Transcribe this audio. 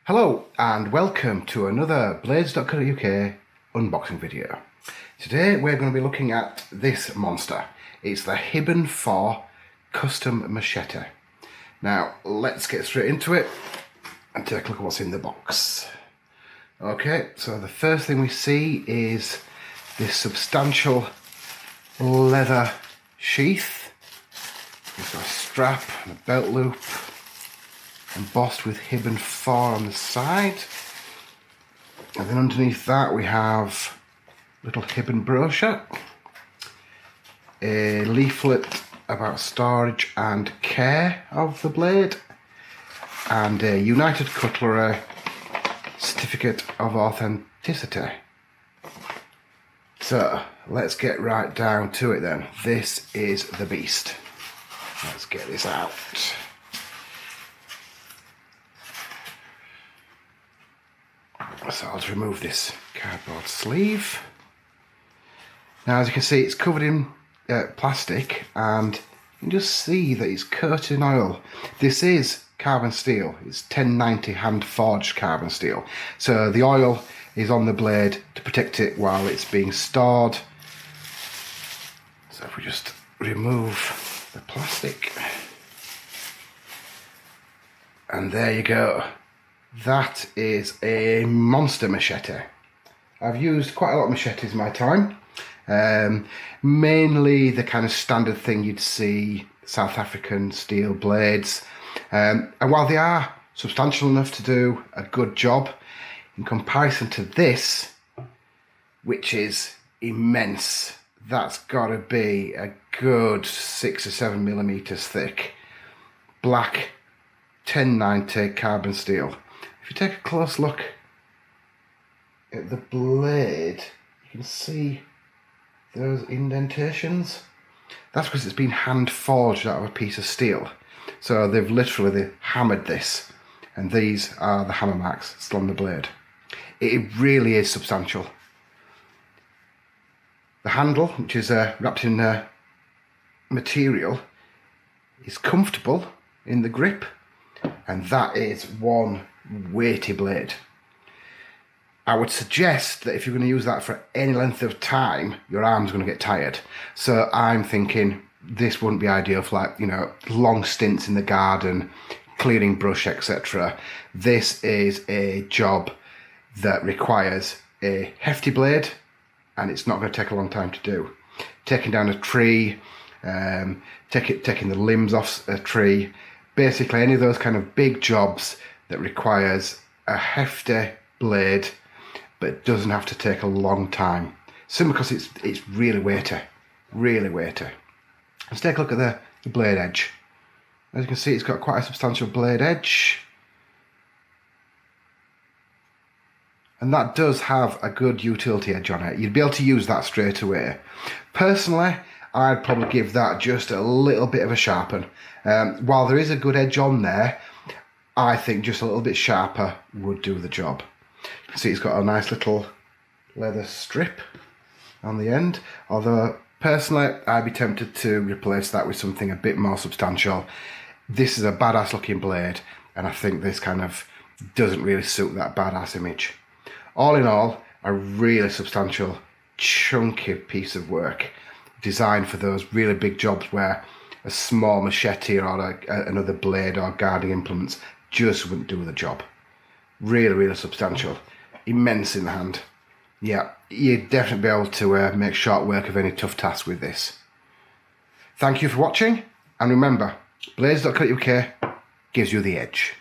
Hello and welcome to another Blades.co.uk unboxing video. Today we're going to be looking at this monster. It's the Hibben IV Custom Machete. Now let's get straight into it and take a look at what's in the box. Okay, so the first thing we see is this substantial leather sheath. It's got a strap and a belt loop, embossed with Hibben IV on the side, and then underneath that we have a little Hibben brochure, a leaflet about storage and care of the blade, and a United Cutlery certificate of authenticity. So let's get right down to it then. This is the beast. Let's get this out. So I'll just remove this cardboard sleeve. Now, as you can see, it's covered in plastic, and you can just see that it's coated in oil. This is carbon steel. It's 1090 hand forged carbon steel. So the oil is on the blade to protect it while it's being stored. So if we just remove the plastic, and there you go. That is a monster machete. I've used quite a lot of machetes in my time. Mainly the kind of standard thing you'd see, South African steel blades. And while they are substantial enough to do a good job, in comparison to this, which is immense, that's got to be a good 6 or 7 millimeters thick. Black 1090 carbon steel. If you take a close look at the blade, you can see those indentations. That's because it's been hand forged out of a piece of steel. So they've literally hammered this, and these are the hammer marks still on the blade. It really is substantial. The handle, which is wrapped in material, is comfortable in the grip, and that is one weighty blade. I would suggest that if you're going to use that for any length of time, your arm's going to get tired. So I'm thinking this wouldn't be ideal for, like, you know, long stints in the garden, clearing brush, etc. This is a job that requires a hefty blade, and it's not going to take a long time to do. Taking down a tree, taking the limbs off a tree, basically any of those kind of big jobs that requires a hefty blade, but it doesn't have to take a long time. Simply because it's really weighty, really weighty. Let's take a look at the blade edge. As you can see, it's got quite a substantial blade edge, and that does have a good utility edge on it. You'd be able to use that straight away. Personally, I'd probably give that just a little bit of a sharpen. While there is a good edge on there, I think just a little bit sharper would do the job. You can see it's got a nice little leather strip on the end, although personally I'd be tempted to replace that with something a bit more substantial. This is a badass looking blade, and I think this kind of doesn't really suit that badass image. All in all, a really substantial, chunky piece of work, designed for those really big jobs where a small machete or another blade or gardening implements just wouldn't do the job. Really, really substantial. Immense in the hand. Yeah, you'd definitely be able to make short work of any tough task with this. Thank you for watching, and remember, Blades.co.uk gives you the edge.